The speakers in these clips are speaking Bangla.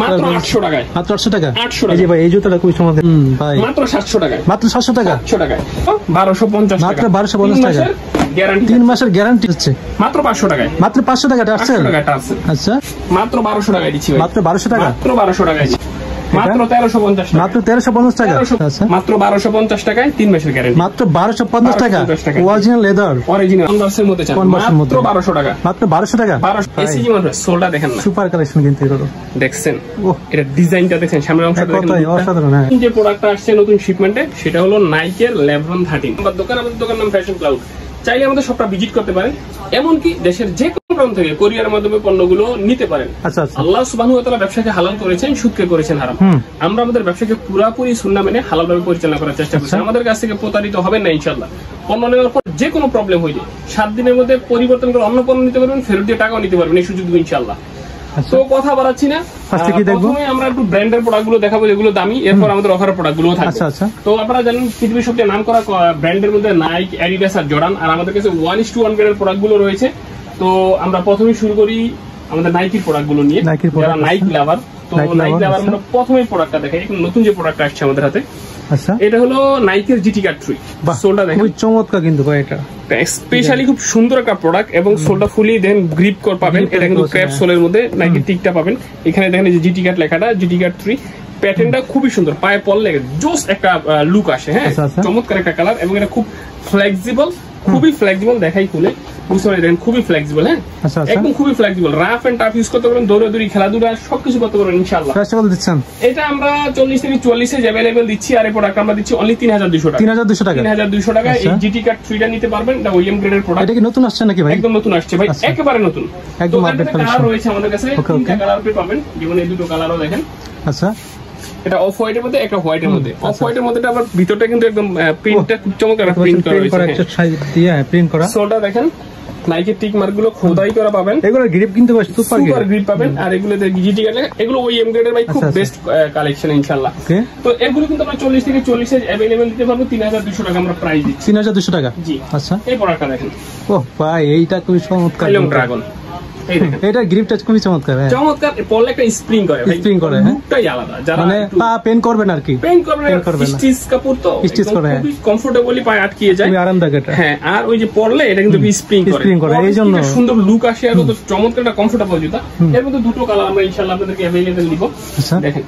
মাত্র 800 টাকায়। মাত্র 800 টাকা। 800 টাকা। এই যে ভাই এই জুতাটা খুবই চমৎকার ভাই। মাত্র 700 টাকায়। মাত্র 700 টাকা। 700 টাকায় 1250 টাকা। মাত্র 1250 টাকা গ্যারান্টি। 3 মাসের গ্যারান্টি হচ্ছে মাত্র 500 টাকায়। মাত্র 500 টাকা টার্সেল। 500 টাকা টার্সেল। আচ্ছা মাত্র 1200 টাকায় দিচ্ছি ভাই। মাত্র 1200 টাকা। মাত্র 1200 টাকায়। মাত্র 1350 টাকা। মাত্র 1350 টাকা। আচ্ছা মাত্র 1250 টাকায় 3 মাসের গ্যারান্টি। মাত্র 1250 টাকা অরিজিনাল লেদার। অরিজিনাল কনভার্সের মধ্যে চান মাত্র 1200 টাকা। মাত্র 1200 টাকা। 1200 এসিজি মানে সোলটা দেখেন না। সুপার কালেকশন কিন্তু এগুলো দেখছেন। এটা ডিজাইনটা দেখেন, সামনের অংশটা দেখেন। অসাধারণ। হ্যাঁ যে প্রোডাক্টটা আসছে নতুন শিপমেন্টে সেটা হলো নাইকের লেব্রন 13। আমাদের দোকান নাম ফ্যাশন ক্লাউড। চাইলে আমাদের শপটা ভিজিট করতে পারেন, এমনকি দেশের যে কোনো প্রান্ত থেকে কোরিয়ার মাধ্যমে পণ্যগুলো নিতে পারেন। আচ্ছা আচ্ছা। আল্লাহ সুবহানাহু ওয়া তাআলা ব্যবসাকে হালাল করেছেন, সুদকে করেছেন হারাম। আমরা আমাদের ব্যবসাকে পুরোপুরি সুন্নাহ মেনে হালালভাবে পরিচালনা করার চেষ্টা করছি। আমাদের কাছ থেকে প্রতারিত হবেন না ইনশাআল্লাহ। পণ্য নেওয়ার পর যে কোনো প্রবলেম হইলে 7 দিনের মধ্যে পরিবর্তন করে অন্য পণ্য নিতে পারবেন, ফেরত দিয়ে টাকাও নিতে পারবেন, এই সুযোগ দেব ইনশাআল্লাহ। তো কথা বাড়াচ্ছি না, প্রথমে আমরা একটু ব্র্যান্ডের প্রোডাক্টগুলো দেখাবো যেগুলো দামি, এরপর আমাদের অফারের প্রোডাক্টগুলো থাকবে। তো আপনারা জানেন পৃথিবীর সবচেয়ে নামকরা ব্র্যান্ডের মধ্যে নাইক, অ্যাডিডাস আর জর্ডান, আর আমাদের কাছে 1:1 গ্রেডের প্রোডাক্টগুলো রয়েছে। তো আমরা প্রথমে শুরু করি আমাদের নাইকির প্রোডাক্টগুলো নিয়ে, যারা নাইক লাভার। তো নাইক লাভার আমরা প্রথমে প্রোডাক্টটা দেখাই। নতুন যে প্রোডাক্টটা আসছে আমাদের হাতে, আচ্ছা এটা হলো নাইকের জিটি কাট 3। সোলটা দেখেন খুব চমৎকার কিন্তু ভাই, এটা স্পেশালি খুব সুন্দর একটা প্রোডাক্ট এবং সোলটা ফুলি দেন গ্রিপ কর পাবেন। এটা কিন্তু ক্র্যাপ সোলের মধ্যে নাইকের টিকটা পাবেন। এখানে দেখেন এই যে জিটি কাট লেখাটা, জিটি কাট 3 প্যাটার্নটা খুবই সুন্দর, পায়ে পরলে জোস একটা লুক আসে। হ্যাঁ চমৎকার একটা কালার এবং এটা খুব ফ্লেক্সিবল, খুবই ফ্লেক্সিবল। দেখাই খুলে বুঝতে পারেন, দেখেন খুবই ফ্লেক্সিবল। হ্যাঁ একদম খুবই flexible, rough and tough use করতে পারবেন, দৌড়াদৌড়ি খেলাধুলা সবকিছু করতে পারবেন ইনশাআল্লাহ। এটা আমরা 40 থেকে 44 এ অ্যাভেলেবল দিচ্ছি, আর এই প্রোডাক্ট আমরা দিচ্ছি অনলি 3200 টাকা। 3200 টাকা। 3200 টাকা এই জিটি কাট 3টা নিতে পারবেন। এটা ওএম গ্রেডের প্রোডাক্ট। এটা কি নতুন আসছে নাকি ভাই? একদম নতুন আসছে ভাই, একেবারে নতুন, একদম আপডেট কালার রয়েছে আমাদের কাছে। তিনটা কালার পাবেন, যেমন এই দুটো কালারও দেখেন। আচ্ছা এটা অফ হোয়াইটের মধ্যে, একটা হোয়াইটের মধ্যে। অফ হোয়াইটের মধ্যে আবার ভিতরটা কিন্তু একদম প্রিন্টটা খুব চমৎকার প্রিন্ট করা রয়েছে। প্রিন্ট করা সোলটা দেখেন, নাইকের টিক মার্ক গুলো খোদাই করা পাবেন। এগুলো গ্রিপ কিন্তু সুপার গ্রিপ পাবেন। আর এগুলোতে জিটি কাটে, এগুলো ওএম গ্রেডের ভাই খুব বেস্ট কালেকশন ইনশাআল্লাহ। তো এগুলো কিন্তু আমরা 40 থেকে 40 এ अवेलेबल দিতে পারবো। 3200 টাকা আমরা প্রাইস দিচ্ছি। 3200 টাকা। জি আচ্ছা। এই প্রোডাক্টটা দেখেন। ওহ ভাই এইটা খুবই চমৎকার। ড্রাগন এটা গ্রিপটা খুবই চমৎকার। চমৎকার, পরলে একটা স্প্রিং করে, স্প্রিং করে, লুকটাই আলাদা। যারা মানে পা পেন করবেন আর কি, পেন করবেন না, স্টিচ কাপড় তো স্টিচ করে খুবই কমফোর্টেবলি পায়ে আটকিয়ে যায়, খুবই আরামদায়ক এটা। হ্যাঁ আর ওই যে পরলে এটা কিন্তু স্প্রিং করে, এইজন্য সুন্দর লুক আসে আর কত চমৎকার একটা কমফোর্টেবল জুতা। এর মধ্যে দুটো কালার আমরা ইনশাআল্লাহ আপনাদেরকে अवेलेबल দিব। আচ্ছা দেখেন,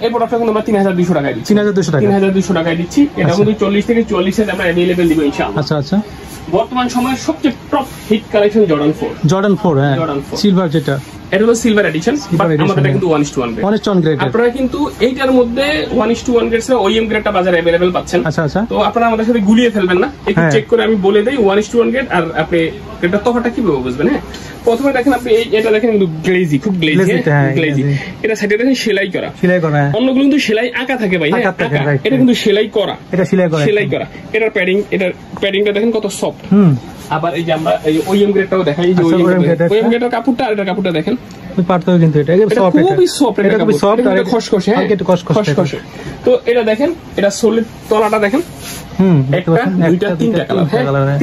এই প্রোডাক্টটা কিন্তু আমরা 3200 টাকায় দিচ্ছি। 3200 টাকায় দিচ্ছি। এটা কিন্তু 40 থেকে 44 এ আমরা अवेलेबल দিব ইনশাআল্লাহ। আচ্ছা আচ্ছা। বর্তমান সময়ের সবচেয়ে top hit collection Jordan 4। Jordan 4 হ্যাঁ সিলভার, যেটা এটা হলো সিলভার এডিশন, বাট আমাদের কিন্তু 1:1 গ্রেড। 1:1 গ্রেড। আপনারা কিন্তু এইটার মধ্যে 1:1 গ্রেড এর ওএম গ্রেডটা বাজারে अवेलेबल পাচ্ছেন। আচ্ছা আচ্ছা। তো আপনারা আমাদের সাথে গুলিয়ে ফেলবেন না, একটু চেক করে আমি বলে দেই 1:1 গ্রেড আর আপনি এটা তফাৎটা কিভাবে বুঝবেন। হ্যাঁ প্রথমে দেখেন আপনি এটা দেখেন কিন্তু গ্লেজি, খুব গ্লেজি। গ্লেজি এটা সাইডে দেখেন সেলাই করা, অন্যগুলো কিন্তু সেলাই আঁকা থাকে ভাই। হ্যাঁ এটা কিন্তু সেলাই করা, এটা সেলাই করা। এটার প্যাডিংটা দেখেন কত সফট। আবার এই যে আমরা এই ওএম গ্রেডটাও দেখাই, এই যে ওএম গ্রেডের কাপড়টা আর এটার কাপড়টা দেখেন পারতেও কিন্তু এটা খুবই সফট, এটা খুবই সফট আর খসখসে। হ্যাঁ একটু খসখসে। তো এটা দেখেন, এটা সোলের তলাটা দেখেন, একটা দুইটা তিনটা কালার,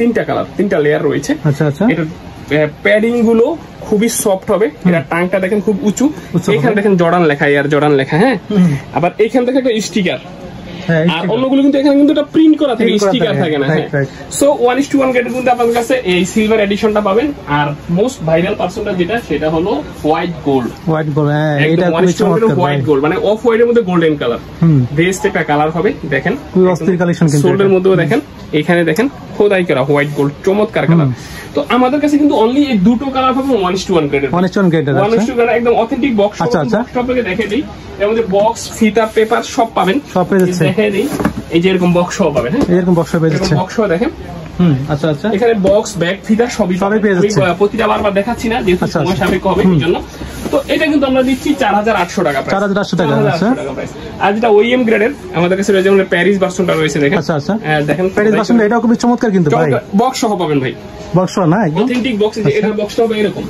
তিনটা কালার, তিনটা লেয়ার রয়েছে। আচ্ছা আচ্ছা। এটা প্যাডিং গুলো খুবই সফট হবে। এটা টাংটা দেখেন খুব উঁচু, এখানে দেখেন জর্ডান লেখা, আর জর্ডান লেখা। হ্যাঁ আবার এখান থেকে একটা স্টিকার, আর অন্যগুলো কিন্তু এখানে কিন্তু এটা প্রিন্ট করা থাকে, স্টিকার থাকে না। সো 1:1 গ্রেডের মধ্যে আপনাদের কাছে এই সিলভার এডিশনটা পাবেন। আর মোস্ট ভাইরাল পার্সনটা যেটা, সেটা হলো হোয়াইট গোল্ড। হোয়াইট গোল্ড, হ্যাঁ এটা খুবই চমৎকার। হোয়াইট গোল্ড মানে অফ হোয়াইটের মধ্যে গোল্ডেন কালার, বেস্ট একটা কালার হবে। দেখেন খুবই অস্থির কালেকশন কিন্তু। সোল্ডের মধ্যেও দেখেন, এখানে দেখেন খোদাই করা হোয়াইট গোল্ড, চমৎকার কালার। তো আমাদের কাছে কিন্তু অনলি এই দুটো কালার পাবেন 1:1 গ্রেডের। 1:1 গ্রেডের 1:1 গ্রেড একদম অথেন্টিক বক্স। আচ্ছা আচ্ছা। আপনাকে দেখিয়ে দিই, এর মধ্যে বক্স, ফিতা, পেপার সব পাবেন, সব পেয়ে যাচ্ছে। দেখিয়ে দিই, এই যে এরকম বক্স সহ পাবেন। হ্যাঁ এরকম বক্স পেয়ে যাচ্ছে, বক্স সহ দেখেন। আচ্ছা আচ্ছা। এখানে বক্স, ব্যাগ, ফিতা সবই পেয়ে যাচ্ছে। প্রতিটা বারবার দেখাচ্ছি না, যেহেতু সময় সাপেক্ষ হবে এই জন্য। তো এটা কিন্তু আমরা দিচ্ছি 4800 টাকা প্রাইস। 4800 টাকা। আচ্ছা। আর যেটা ওএম গ্রেডের আমাদের কাছে যেমন প্যারিস ভার্সনটা রয়েছে দেখেন। আচ্ছা আচ্ছা। দেখেন প্যারিস ভার্সনটা, এটাও খুবই চমৎকার কিন্তু ভাই। বক্স সহ পাবেন ভাই, বক্স সহ না একদম অথেন্টিক বক্স। এটার বক্সটা হবে এরকম,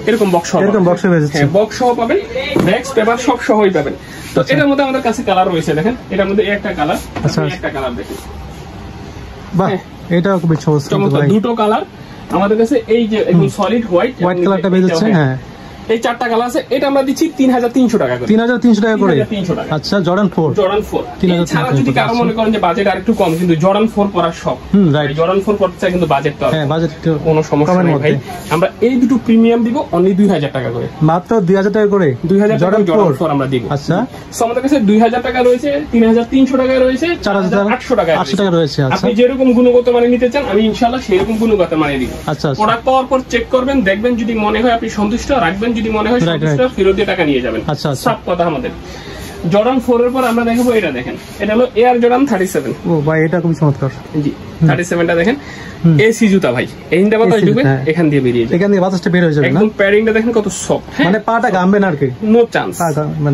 এরকম বক্স সহ, এরকম বক্স পেয়ে যাচ্ছে। হ্যাঁ বক্স সহ পাবেন, ব্যাগস, পেপার সব সহই পাবেন। তো এটার মধ্যে আমাদের কাছে কালার রয়েছে দেখেন, এটার মধ্যে একটা কালার। আচ্ছা একটা কালার দেখেন, বাহ এটাও খুবই চমৎকার দুটো কালার আমাদের কাছে। এই যে একদম সলিড হোয়াইট, হোয়াইট কালারটা পেয়ে যাচ্ছে। হ্যাঁ এই 4টা কালার আছে, এটা আমরা দিচ্ছি 3300 টাকা করে। 3300 টাকা করে। আচ্ছা, জর্ডান 4 এছাড়া যদি কারো মনে করেন যে বাজেট আরেকটু কম, কিন্তু জর্ডান 4 পরার শখ, রাইট, জর্ডান 4 পড়তে চাই কিন্তু বাজেট তো বাজেট কোনো সমস্যা নেই ভাই। আমরা এই দুটো প্রিমিয়াম দিব অনলি 2000 টাকা করে, মাত্র 2000 টাকা করে। 2000 জর্ডান 4 আমরা দিব। আচ্ছা, সো আমাদের কাছে 2000 টাকা রয়েছে, 3300 টাকা রয়েছে, 4800 টাকা রয়েছে। আপনি যেরকম গুণগত মানে নিতে চান আমি ইনশাআল্লাহ সেরকম গুণগত মানে দিব। আচ্ছা, প্রোডাক্ট পাওয়ার পর চেক করবেন, দেখবেন, যদি মনে হয় আপনি সন্তুষ্ট রাখবেন, যদি মনে হয় সন্তুষ্ট ফেরত দিয়ে টাকা নিয়ে যাবেন। আচ্ছা, সব কথা আমাদের। জর্ডান 4 এর পর আমরা দেখাবো এটা, দেখেন এটা হলো এয়ার জর্ডান 37। ও ভাই, এটা খুব চমৎকার। জি, 37টা দেখেন, এসি জুতা ভাই, এইটা বাতাস ঢুকবে, এখান দিয়ে বেরিয়ে যাবে, এখান দিয়ে বাতাসটা বের হয়ে যাবে, একদম প্যাডিংটা দেখেন কত সফট, মানে পাটা গামবে না আর কি, নো চান্স।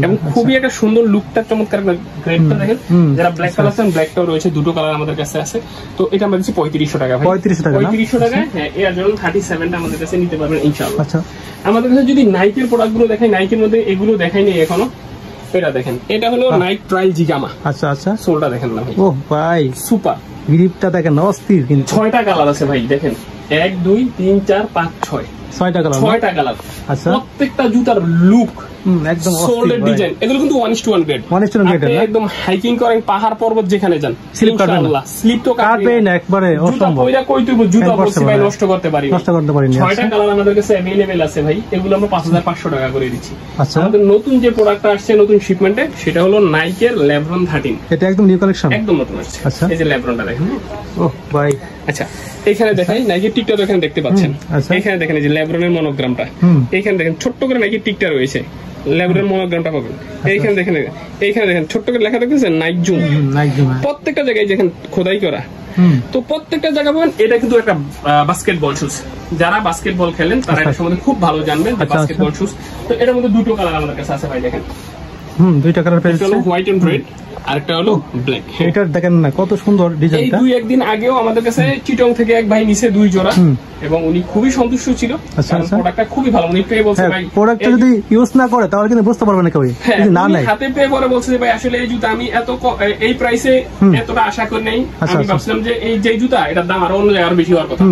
এবং খুবই একটা সুন্দর লুকটা, চমৎকার একটা গ্রেডটা দেখেন। যারা ব্ল্যাক কালার চান, ব্ল্যাকটাও রয়েছে, দুটো কালার আমাদের কাছে আছে। তো এটা আমরা দিচ্ছি 3500 টাকা ভাই, 3500 টাকা। হ্যাঁ, এয়ার জর্ডান 37টা আমাদের কাছে নিতে পারবেন ইনশাআল্লাহ। আচ্ছা, আমাদের কাছে যদি নাইকের প্রোডাক্টগুলো দেখাই, নাইকের মধ্যে এগুলো দেখাইনি এখনো। এটা দেখেন, এটা হলো নাইক ট্রায়াল জিগামা। আচ্ছা আচ্ছা, সোলটা দেখেন না ভাই, ও ভাই সুপার, গ্রিপটা দেখেন অস্থির। কিন্তু 6টা কালার আছে ভাই, দেখেন 1 2 3 4 5 6 6টা কালার। আচ্ছা, প্রত্যেকটা জুতার লুক একদম সোল্ডের ডিজাইন, এগুলো কিন্তু 1:1 গ্রেড, 1:1 গ্রেড। একদম হাইকিং করেন, পাহাড় পর্বত যেখানে যান, স্লিপ কাটবে না, স্লিপ তো কাটবে না একবারে, অসম্ভব। ওইটা কই তুই জুতা পরছি ভাই, নষ্ট করতে পারি না। 6টা কালার আমাদের কাছে अवेलेबल আছে ভাই, এগুলো আমরা 5500 টাকা করে দিচ্ছি। আচ্ছা, আমাদের নতুন যে প্রোডাক্টটা আসছে নতুন শিপমেন্টে, সেটা হলো নাইকের লেব্রন 13। এটা একদম নিউ কালেকশন, একদম নতুন আসছে। আচ্ছা, এই যে লেব্রনটা দেখেন, ওহ ভাই। আচ্ছা, এখানে দেখাই নাইকের টিকটা, তো এখানে দেখতে পাচ্ছেন। এখানে দেখেন এই যে লেব্রনের মনোগ্রামটা, এখানে দেখেন ছোট্ট করে নাইকের টিকটা রয়েছে, লেব্রনের মনোগ্রামটা পাবেন। এইখানে দেখেন, এইখানে দেখেন ছোট্ট করে লেখা দেখতেছেন নাইক জুম। প্রত্যেকটা জায়গায় দেখেন খোদাই করা, তো প্রত্যেকটা জায়গা পাবেন। এটা কিন্তু একটা বাস্কেটবল শুজ, যারা বাস্কেটবল খেলেন তারা এটা সম্বন্ধে খুব ভালো জানবেন, বাস্কেটবল শুজ। তো এটার মধ্যে দুটো কালার আমাদের কাছে আছে ভাই, দেখেন দুইটা কালার পেয়েছে, হোয়াইট এন্ড রেড, আরেকটা হলো ব্ল্যাক। এটা দেখেন না কত সুন্দর ডিজাইনটা। এই 2-1 দিন আগেও আমাদের কাছে চিটং থেকে এক ভাই নিছে 2 জোড়া, এবং উনি খুবই সন্তুষ্ট ছিল। কারণ প্রোডাক্টটা খুবই ভালো, উনি পেয়ে বলছে ভাই, প্রোডাক্টটা যদি ইউজ না করে তাহলে কিন্তু বুঝতে পারবে না কেউ, যদি না নাই হাতে পেয়ে পরে বলছে যে ভাই আসলে এই জুতা আমি এত এই প্রাইসে এতটা আশা করি নাই, আমি ভাবছিলাম যে এই যে জুতা এটার দাম আরো অন্য জায়গায় বেশি হওয়ার কথা।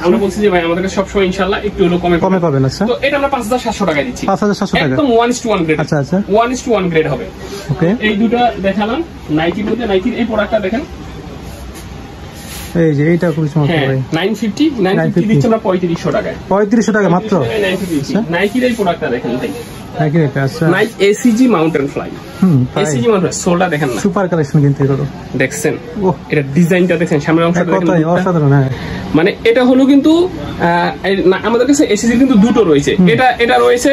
আমরা বলছি যে ভাই আমাদের কাছে সবসময় ইনশাআল্লাহ একটু হলো কমে পাবেন। আচ্ছা, তো এটা আমরা 5700 টাকা দিচ্ছি, 5700 টাকা, একদম 1:1 গ্রেড। আচ্ছা আচ্ছা, 1:1 গ্রেড হবে। ওকে, এই দুটো দেখালাম নাইকির মধ্যে। নাইকির এই প্রোডাক্টটা দেখেন, এই যে এইটা খুব চমৎকার ভাই, 950 দিচ্ছি আমরা 3500 টাকায়, 3500 টাকা মাত্র। নাইকির এই প্রোডাক্টটা দেখেন ভাই, নাইকির এটা আছে Nike ACG mountain fly. ACG mountain সোলটা দেখেন না, সুপার কালেকশন কিন্তু এগুলো দেখছেন। ও, এটা ডিজাইনটা দেখেন, সামনের অংশটা দেখেন, অসাধারণ। হ্যাঁ, মানে এটা হলো কিন্তু আমাদের কাছে এসিজি কিন্তু দুটো রয়েছে। এটা রয়েছে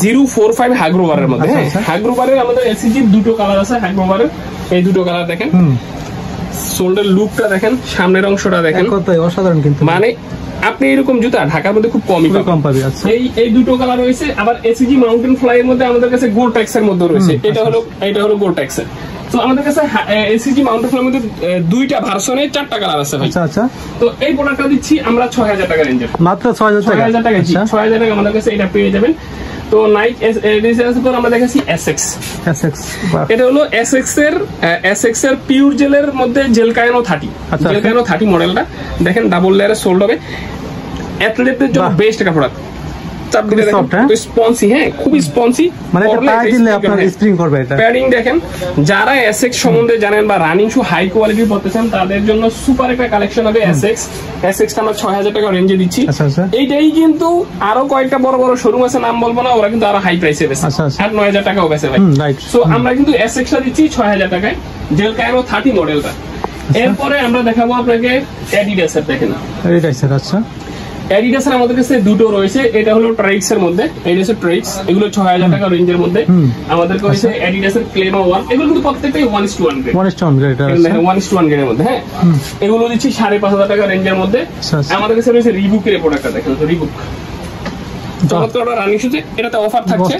045 হাগ্রোভারের মধ্যে। হ্যাঁ, হাগ্রোভারের আমাদের এসিজি দুটো কালার আছে, হাগ্রোভারের এই দুটো কালার দেখেন। শোল্ডার লুকটা দেখেন, সামনের অংশটা দেখেন, কত অসাধারণ। কিন্তু মানে আপনি এরকম জুতা ঢাকার মধ্যে খুব কমই পাবেন। এই দুটো কালার রয়েছে। আবার এসিজি মাউন্টেন ফ্লাই এর মধ্যে আমাদের কাছে গোল্ড ট্যাক্স এর মধ্যে রয়েছে, এটা হলো গোল্ড ট্যাক্স এর। তো আমাদের কাছে এসিজি মাউন্টেন ফ্লাই এর মধ্যে দুইটা ভার্সনে 4টা কালার আছে ভাই। আচ্ছা আচ্ছা, তো এই প্রোডাক্টটা দিচ্ছি আমরা 6000 টাকা রেঞ্জে, মাত্র 6000 টাকা। 6000 টাকা আমাদের কাছে এটা পেয়ে যাবেন। তো নাইক আমরা দেখাচ্ছি এসএক্স। এটা হলো এসএক্স এর পিওর জেলের মধ্যে জেল কায়ানো 30, জেল কায়ানো 30 মডেলটা দেখেন, ডাবল লেয়ারে সোল্ড হবে, অ্যাথলেটদের জন্য বেস্ট একটা প্রোডাক্ট। যারা এসএক্স সম্বন্ধে জানেন বা রানিং শু হাই কোয়ালিটি পড়তে চান তাদের জন্য সুপার একটা কালেকশন হবে এসএক্স। এসএক্স আমরা 6000 টাকা রেঞ্জে দিচ্ছি। এইটাই কিন্তু আরো কয়েকটা বড় বড় শোরুম আছে, নাম বলবো না, ওরা কিন্তু আরো হাই প্রাইসে বেচে, আর 9000 টাকাও বেচে ভাই। সো আমরা কিন্তু এসএক্সটা দিচ্ছি 6000 টাকায়, জেল কায়ানো 30 মডেলটা। এরপরে আমরা দেখাবো আপনাকে অ্যাডিডাসের। দেখেন অ্যাডিডাসের। আচ্ছা, অ্যাডিডাসের আমাদের কাছে দুটো রয়েছে, এটা হলো ট্রাইক্স এর মধ্যে, অ্যাডিডাসের ট্রাইক্স, এগুলো 6000 টাকা রেঞ্জের মধ্যে। আমাদের কাছে অ্যাডিডাসের ক্লেমা 1, এগুলো কিন্তু প্রত্যেকটাই 1:1 গ্রেড, 1:1 গ্রেড, 1:1 গ্রেডের মধ্যে। হ্যাঁ, এগুলো দিচ্ছি 5500 টাকা রেঞ্জের মধ্যে। আমাদের কাছে রয়েছে রিবুকের প্রোডাক্টটা দেখেন, তো রিবুক চমৎকার রানিং শুজে, এটাতে অফার থাকছে।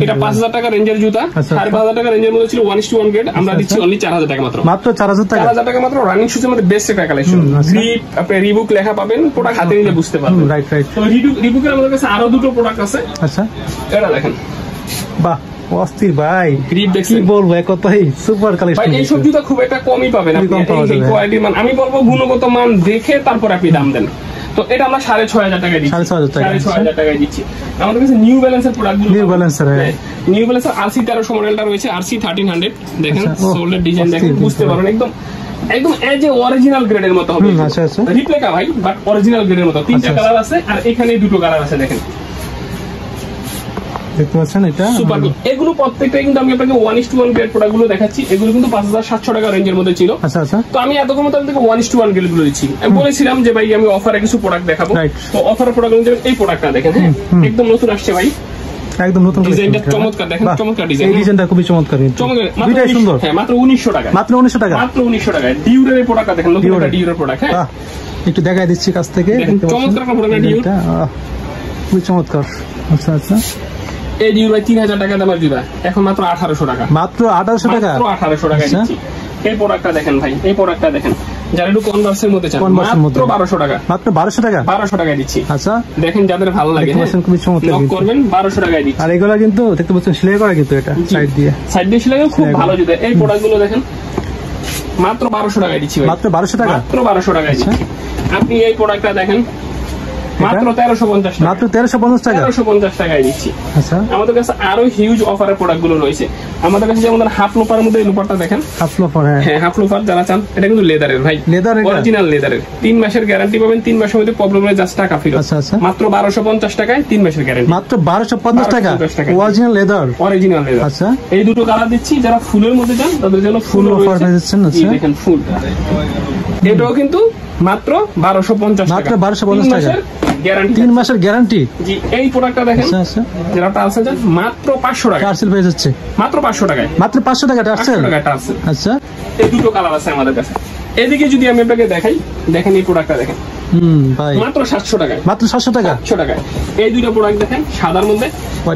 এটা 5000 টাকা রেঞ্জের জুতা, 5500 টাকা রেঞ্জের মধ্যে ছিল 1:1 গ্রেড, আমরা দিচ্ছি অনলি 4000 টাকা মাত্র, মাত্র 4000 টাকা, 4000 টাকা মাত্র। রানিং শুজের মধ্যে বেস্ট একটা কালেকশন। গ্রিপ আপনি রিবুক লেখা পাবেন, প্রোডাক্ট হাতে নিলে বুঝতে পারবেন। Right right. তো রিবুকের আমাদের কাছে আরো দুটো প্রোডাক্ট আছে। আচ্ছা, এটা দেখেন, বাহ অস্থির ভাই, গ্রিপ দেখি বলবো কতই সুপার কালেকশন ভাই। এই সব জুতা খুব একটা কমই পাবেন আপনি, এই কোয়ালিটির মান। আমি বলবো গুণগত মান দেখে তারপর আপনি দাম দেন। তো এটা আমরা 6500 টাকায় দিচ্ছি, 6500 টাকায় দিচ্ছি। আমাদের কাছে নিউ ব্যালেন্সের প্রোডাক্টগুলো, নিউ ব্যালেন্সের RC 1300 মডেলটা রয়েছে, RC 1300 দেখেন, সোলের ডিজাইন দেখেন, বুঝতে পারবেন একদম এজ এ অরিজিনাল গ্রেডের মতো হবে। আচ্ছা আচ্ছা, রিপ্লিকা ভাই, বাট অরিজিনাল গ্রেডের মতো। তিনটা কালার আছে, আর এখানে দুটো কালার আছে দেখেন, দেখতে পাচ্ছেন এটা সুপার গুড। এগুলো প্রত্যেকটা কিন্তু আমি আপনাকে 1:1 গ্রেড প্রোডাক্টগুলো দেখাচ্ছি। এগুলো কিন্তু 5700 টাকা রেঞ্জের মধ্যে ছিল। আচ্ছা আচ্ছা, তো আমি এতক্ষণ মতো আপনাকে 1:1 গ্রেড গুলো দিচ্ছি। আমি বলেছিলাম যে ভাই আমি অফারে কিছু প্রোডাক্ট দেখাবো, তো অফারের প্রোডাক্ট এই প্রোডাক্টটা দেখেন, হ্যাঁ একদম নতুন আসছে ভাই, একদম নতুন ডিজাইনটা চমৎকার দেখেন, চমৎকার ডিজাইন, এই ডিজাইনটা খুবই চমৎকার, চমৎকার, দুইটাই সুন্দর। হ্যাঁ মাত্র 1900 টাকা, মাত্র 1900 টাকা, মাত্র 1900 টাকায় ডিউরের এই প্রোডাক্টটা দেখেন, নতুন একটা ডিউরের প্রোডাক্ট। হ্যাঁ একটু দেখাই দিচ্ছি কাছ থেকে, চমৎকার একটা প্রোডাক্ট ডিউর, খুবই চমৎকার। আচ্ছা আচ্ছা, এই ডিউর ভাই 3000 টাকা দামের দিবা, এখন মাত্র 1800 টাকা, মাত্র 1800 টাকা, মাত্র 1800 টাকা দিচ্ছি। এই প্রোডাক্টটা দেখেন ভাই, এই প্রোডাক্টটা দেখেন, যারা একটু কনভার্সের মধ্যে চান, মাত্র 1200 টাকা, মাত্র 1200 টাকা, 1200 টাকায় দিচ্ছি। আচ্ছা দেখেন, যাদের ভালো লাগে খুবই চমৎকার, নক করবেন, 1200 টাকায় দিচ্ছি। আর এগুলা কিন্তু দেখতে পাচ্ছেন সেলাই করা, কিন্তু এটা সাইড দিয়ে সেলাই খুব ভালো জুতা। এই প্রোডাক্টগুলো দেখেন মাত্র 1200 টাকায় দিচ্ছি ভাই, মাত্র 1200 টাকা, মাত্র 1200 টাকায় দিচ্ছি। আপনি এই প্রোডাক্টটা দেখেন মাত্র 1350 টাকা, মাত্র 1350 টাকা, 1350 টাকায় দিচ্ছি। আচ্ছা, আমাদের কাছে আরো হিউজ অফারের প্রোডাক্ট গুলো রয়েছে। আমাদের কাছে যেমন হাফ লোফারের মধ্যে লোফারটা দেখেন, হাফ লোফার, হ্যাঁ হাফ লোফার যারা চান, এটা কিন্তু লেদারের ভাই, লেদার, অরিজিনাল লেদারের, 3 মাসের গ্যারান্টি পাবেন, 3 মাসের মধ্যে প্রবলেম হলে জাস্ট টাকা ফেরত। আচ্ছা আচ্ছা, মাত্র 1250 টাকায় 3 মাসের গ্যারান্টি, মাত্র 1250 টাকা, অরিজিনাল লেদার, অরিজিনাল লেদার। আচ্ছা, এই দুটো কালার দিচ্ছি, যারা ফুলের মধ্যে চান তাদের জন্য ফুল অফার দিচ্ছেন। আচ্ছা দেখেন ফুল, এটাও কিন্তু মাত্র 1250 টাকা, মাত্র 1250 টাকা গ্যারান্টি, 3 মাসের গ্যারান্টি। জি, এই প্রোডাক্টটা দেখেন, আচ্ছা, যারা টার্সেল চান মাত্র 500 টাকা, টার্সেল পেয়ে যাচ্ছে মাত্র 500 টাকায়, মাত্র 500 টাকা টার্সেল। আচ্ছা, এই দুটো কালার আছে আমাদের কাছে। এদিকে যদি আমি আপনাকে দেখাই, দেখেন এই প্রোডাক্টটা দেখেন, ভাই মাত্র 700 টাকায়, মাত্র 700 টাকা, 700 টাকায়। এই দুটো প্রোডাক্ট দেখেন সাদার মধ্যে,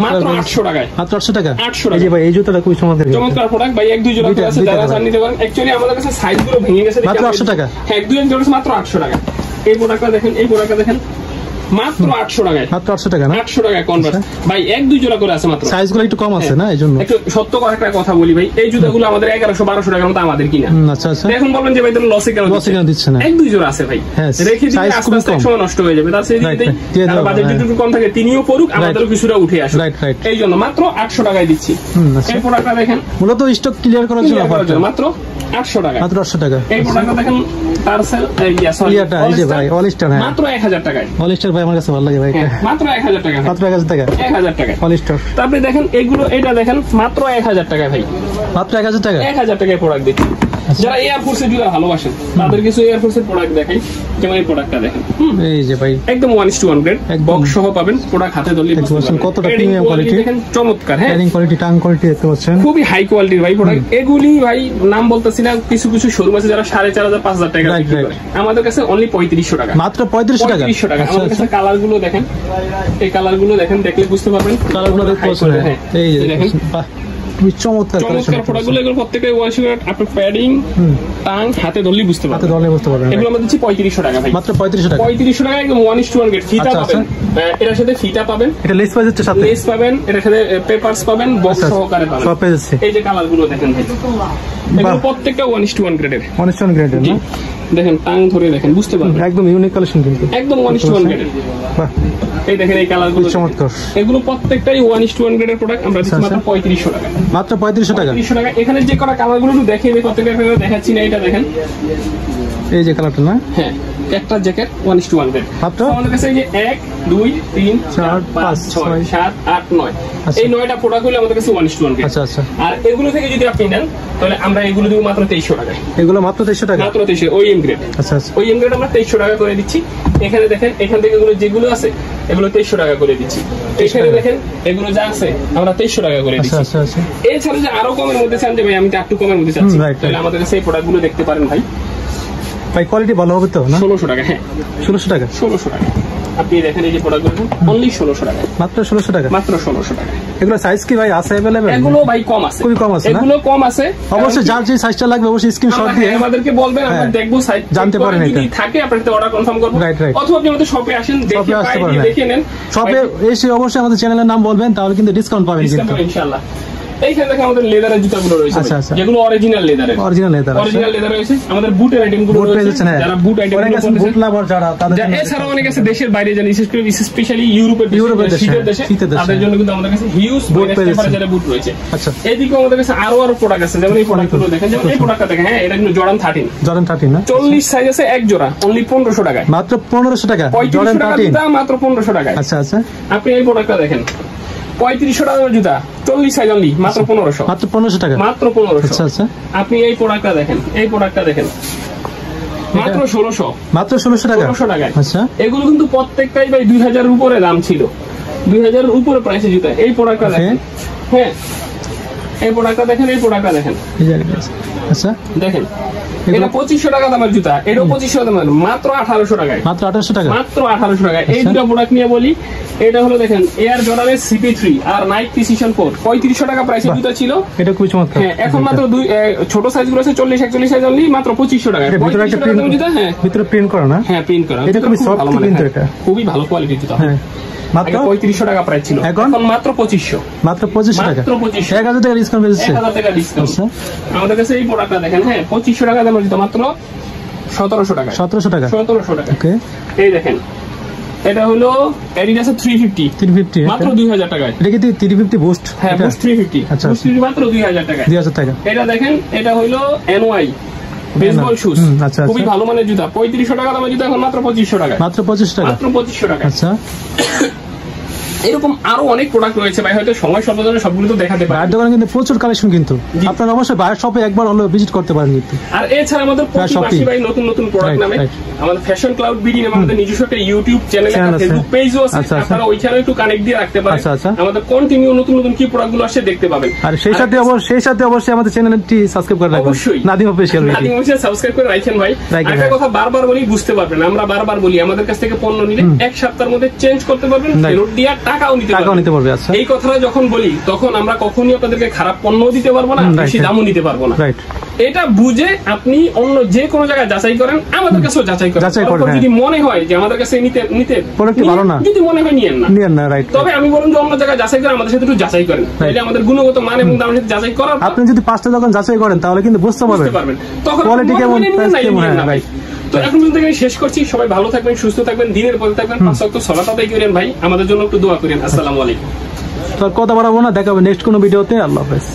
মাত্র 800 টাকায়, মাত্র 800 টাকা, 800 টাকা। এই যে ভাই এই জুতাটা খুবই চমৎকার প্রোডাক্ট ভাই, এক দুই জোড়া আছে, যারা চান নিতে পারেন। অ্যাকচুয়ালি আমাদের কাছে সাইজগুলো ভেঙে গেছে, মাত্র 800 টাকা, হ্যাঁ এক দুই জোড়া মাত্র 800 টাকা। এই প্রোডাক্টটা দেখেন, এই প্রোডাক্টটা দেখেন মাত্র 800 টাকায়, মাত্র 800 টাকা না, 800 টাকায় কনভার্স ভাই, এক দুই জোড়া করে আছে মাত্র, সাইজগুলো একটু কম আছে না, এইজন্য একটু সত্য একটা কথা বলি ভাই, এই জুতাগুলো আমাদের 1100-1200 টাকার মতো আমাদের কিনা। আচ্ছা আচ্ছা, এখন বলবেন যে ভাই তুমি লসে কেন দিচ্ছে না, এক দুই জোড়া আছে ভাই, রেখে দিলে আস্তে আস্তে সময় নষ্ট হয়ে যাবে, তার সেই বাজেট যদি কম থাকে তিনিও পড়ুক, আমাদেরও কিছুটা উঠে আসে, এই জন্য মাত্র 800 টাকায় দিচ্ছি। এই প্রোডাক্টটা দেখেন, মূলত স্টক ক্লিয়ার করার জন্য মাত্র 800 টাকা, মাত্র 800 টাকা। এই প্রোডাক্টটা দেখেন টার্সেল, এই যে ভাই অলিস্টার, হ্যাঁ মাত্র 1000 টাকায়, অলিস্টার ভাই আমার কাছে ভালো লাগে ভাই, মাত্র 1000 টাকা, মাত্র 1000 টাকা, 1000 টাকা অলিস্টার। তারপরে দেখেন এগুলো, এটা দেখেন মাত্র 1000 টাকায় ভাই, মাত্র 1000 টাকা, 1000 টাকায় প্রোডাক্ট দিচ্ছি। যারা এয়ারফোর্সের জুতা ভালোবাসেন তাদের কিছু এয়ারফোর্সের প্রোডাক্ট দেখাই, যেমন এই প্রোডাক্টটা দেখেন, এই যে ভাই একদম 1:1 গ্রেড, বক্স সহ পাবেন, প্রোডাক্ট হাতে ধরলে কতটা প্রিমিয়াম কোয়ালিটি দেখেন, চমৎকার, হ্যাঁ প্যাডিং কোয়ালিটি, টাং কোয়ালিটি দেখতে পাচ্ছেন, খুবই হাই কোয়ালিটির ভাই প্রোডাক্ট। এগুলি ভাই নাম বলতেছি না, কিছু কিছু শোরুম আছে যারা 4500-5000 টাকা বিক্রি করে, আমাদের কাছে অনলি 3500 টাকা, মাত্র 3500 টাকা। আমাদের কাছে কালার গুলো দেখেন, এই কালার গুলো দেখেন, দেখলে বুঝতে পারবেন, কালার গুলো দেখতে পাচ্ছেন, এই যে দেখেন চমৎকার প্রোডাক্টগুলো, এগুলো প্রত্যেকটাই ওয়াশিংয়ের আপনার প্যাডিং, টাং হাতে ধরলেই বুঝতে পারবেন, এগুলো আমরা দিচ্ছি 3500 টাকা ভাই, মাত্র 3500 টাকা, 3500 টাকা একদম 1:1 গ্রেড। ফিতা পাবেন, এটার সাথে ফিতা পাবেন, এটা লেস পাওয়া যাচ্ছে, সাথে লেস পাবেন, এটার সাথে পেপারস পাবেন, বক্স সহকারে পাবেন, সব পেয়ে যাচ্ছে। এই যে কালার গুলো দেখেন ভাই, এগুলো প্রত্যেকটা 1:1 গ্রেডের, 1:1 গ্রেডের না, দেখেন টাং ধরে দেখেন, বুঝতে পারবেন, একদম ইউনিক কালেকশন কিন্তু, একদম 1:1 গ্রেডের। এই দেখেন এই কালার গুলো চমৎকার, এগুলো প্রত্যেকটাই 1:1 গ্রেডের প্রোডাক্ট, আমরা দিচ্ছি মাত্র 3500 টাকা, মাত্র 3500 টাকা। এখানে যে কটা কালার গুলো দেখিয়ে প্রত্যেকটা দেখাচ্ছি না, এটা দেখেন এই যে কালারটা না, হ্যাঁ একটা জ্যাকেট 1:1 গ্রেড, মাত্র আমাদের কাছে এই যে 1 2 3 4 5 6 7 8 9 এই 9টা প্রোডাক্ট হলো আমাদের কাছে 1:1 গ্রেড। আচ্ছা আচ্ছা, আর এগুলো থেকে যদি আপনি নেন তাহলে আমরা এগুলো দিব মাত্র 2300 টাকা, এগুলো মাত্র 2300 টাকা, মাত্র 2300 ওইএম গ্রেড। আচ্ছা আচ্ছা, ওইএম গ্রেড আমরা 2300 টাকা করে দিচ্ছি। এখানে দেখেন, এখান থেকে এগুলো যেগুলো আছে এগুলো 2300 টাকা করে দিচ্ছি। এখানে দেখেন এগুলো যা আছে আমরা 2300 টাকা করে দিচ্ছি। আচ্ছা আচ্ছা, এছাড়া যে আরো কমের মধ্যে চান যে ভাই আমি একটু কমের মধ্যে চাচ্ছি, তাহলে আমাদের কাছে এই প্রোডাক্টগুলো দেখতে পারেন ভাই। ভাই কোয়ালিটি ভালো হবে তো না? 1600 টাকা। হ্যাঁ 1600 টাকা, 1600 টাকা। আপনি দেখেন এই যে প্রোডাক্টগুলো অনলি 1600 টাকা, মাত্র 1600 টাকা, মাত্র 1600 টাকা। এগুলো সাইজ কি ভাই আছে अवेलेबल? এগুলো ভাই কম আছে, খুবই কম আছে, এগুলো কম আছে। অবশ্যই যার যে সাইজটা লাগবে অবশ্যই স্ক্রিনশট দিয়ে আমাদেরকে বলবেন, আমরা দেখবো সাইজ জানতে পারেন, যদি থাকে আপনাদের অর্ডার কনফার্ম করব। অথবা আপনি আমাদের শপে আসেন, দেখে নেন। শপে এসে অবশ্যই আমাদের চ্যানেলের নাম বলবেন, তাহলে কিন্তু ডিসকাউন্ট পাবেন কিন্তু ইনশাআল্লাহ। এইখানে দেখেন আমাদের লেদারের জুতাগুলো রয়েছে, যেগুলো অরিজিনাল লেদারের, অরিজিনাল লেদার রয়েছে। আমাদের বুটের আইটেমগুলো রয়েছে, যারা বুট আইটেমগুলো বুট লাভার যারা তাদের জন্য, এছাড়া অনেক আছে দেশের বাইরে যারা স্পেশালি ইউরোপের দেশে তাদের জন্য কিন্তু আমাদের কাছে হিউজ টেম্পারেচারে বুট রয়েছে। আচ্ছা, এদিকে আমাদের কাছে আরো প্রোডাক্ট আছে, যেমন এই প্রোডাক্টগুলো দেখেন, যেমন এই প্রোডাক্টটা দেখেন, হ্যাঁ এটা কিন্তু জর্ডান 13 না, 40 সাইজ আছে, এক জোড়া অনলি 1500 টাকায়, মাত্র 1500 টাকা, জর্ডান 13 মাত্র 1500 টাকায়। আচ্ছা আচ্ছা, আপনি এই প্রোডাক্টটা দেখেন, 3500 টাকার জুতা, 40 সাইজ অনলি, মাত্র 1500, মাত্র 1500 টাকা, মাত্র 1500। আচ্ছা আচ্ছা, আপনি এই প্রোডাক্টটা দেখেন, এই প্রোডাক্টটা দেখেন, মাত্র 1600, মাত্র 1600 টাকা, 1600 টাকায়। আচ্ছা, এগুলো কিন্তু প্রত্যেকটাই ভাই 2000 এর উপরে দাম ছিল, 2000 এর উপরে প্রাইসে জুতা। এই প্রোডাক্টটা দেখেন, হ্যাঁ এই প্রোডাক্টটা দেখেন, এই প্রোডাক্টটা দেখেন, আচ্ছা দেখেন, এটা 2500 টাকা দামের জুতা, এটাও 2500 দামের, মাত্র 1800 টাকায়, মাত্র 1800 টাকা, মাত্র 1800 টাকায়। এই দুটো প্রোডাক্ট নিয়ে বলি, এটা হলো দেখেন এয়ার জর্ডানের CP3 আর নাইক প্রিসিশন 4, 3500 টাকা প্রাইসের জুতা ছিল, এটা খুবই চমৎকার। হ্যাঁ, এখন মাত্র দুই ছোট সাইজগুলো আছে 40 41 সাইজ অনলি, মাত্র 2500 টাকা। ভিতরে একটা প্রিন্ট জুতা, হ্যাঁ ভিতরে প্রিন্ট করা না, হ্যাঁ প্রিন্ট করা, এটা খুবই সফট কিন্তু, এটা খুবই ভালো কোয়ালিটির জুতা। হ্যাঁ, মাত্র 3500 টাকা প্রাইস ছিল, এখন মাত্র 2500, মাত্র 2500 টাকা, মাত্র 2500, 1000 টাকা ডিসকাউন্ট পেয়েছে, 1000 টাকা ডিসকাউন্ট। আমাদের কাছে এই প্রোডাক্টটা দেখেন, হ্যাঁ 2500 টাকা দামের জুতা, মাত্র 1700 টাকা, 1700 টাকা, 1700 টাকা। ওকে, এই দেখেন, এটা হলো অ্যাডিডাস 350 মাত্র 2000 টাকায়। এটা কি 350 বুস্ট? হ্যাঁ বুস্ট 350, আচ্ছা মাত্র 2000 টাকা, 2000 টাকা। এটা দেখেন, এটা হলো NY বেসবল শুজ, আচ্ছা খুবই ভালো মানের জুতা, 3500 টাকা দামের জুতা, এখন মাত্র 2500 টাকা, মাত্র 2500 টাকা, মাত্র 2500 টাকা। আচ্ছা, এরকম আরো অনেক প্রোডাক্ট রয়েছে ভাই, হয়তো সময় সর্বজনে সবগুলো তো দেখাতে পারি। বাইরের দোকানে কিন্তু প্রচুর কালেকশন, কিন্তু আপনারা অবশ্যই বাইরের শপে একবার হলো ভিজিট করতে পারেন কিন্তু। আর এছাড়া আমাদের প্রতিমাসে ভাই নতুন নতুন প্রোডাক্ট নামে আমাদের ফ্যাশন ক্লাউড বিডি নামে আমাদের নিজস্ব একটা ইউটিউব চ্যানেল, একটা ফেসবুক পেজও আছে, আপনারা ওইখানে একটু কানেক্ট দিয়ে রাখতে পারেন। আমাদের কন্টিনিউ নতুন নতুন কি প্রোডাক্টগুলো আসে দেখতে পাবেন। আর সেই সাথে অবশ্যই আমাদের চ্যানেলটি সাবস্ক্রাইব করে রাখবেন, অবশ্যই Nadim official, Nadim official subscribe করে রাখেন ভাই। একটা কথা বারবার বলি, বুঝতে পারবেন, আমরা বারবার বলি, আমাদের কাছ থেকে পণ্য নিলে এক সপ্তাহের মধ্যে চেঞ্জ করতে পারবেন, ফেরত দিয়ে টাকাও নিতে পারবেন। এই কথাটা যখন বলি, তখন আমরা কখনই আপনাদেরকে খারাপ পণ্য দিতে পারবো না, বেশি দামও নিতে পারবো না। এটা বুঝে আপনি অন্য যে কোনো জায়গায় যাচাই করেন, আমাদের কাছেও যাচাই করেন। যদি মনে হয় যে আমাদের কাছে নিতে ভালো না, যদি মনে হয় নিয়েন না, তবে আমি বলুন যে অন্য জায়গায় যাচাই করেন, আমাদের সাথে একটু যাচাই করেন, তাহলে আমাদের গুণগত মান এবং দামের সাথে যাচাই করার, আপনি যদি 5টা দোকান যাচাই করেন তাহলে কিন্তু বুঝতে পারবেন তখন কোয়ালিটি কেমন, প্রাইস কেমন। হ্যাঁ, তো এখন পর্যন্ত আমি শেষ করছি। সবাই ভালো থাকবেন, সুস্থ থাকবেন, দিনের পথে থাকবেন, 5 ওয়াক্ত সালাত আদায় করেন ভাই, আমাদের জন্য একটু দোয়া করেন। আসসালামু আলাইকুম। তো কথা বাড়াবো না, দেখা হবে নেক্সট কোনো ভিডিওতে। আল্লাহ হাফেজ।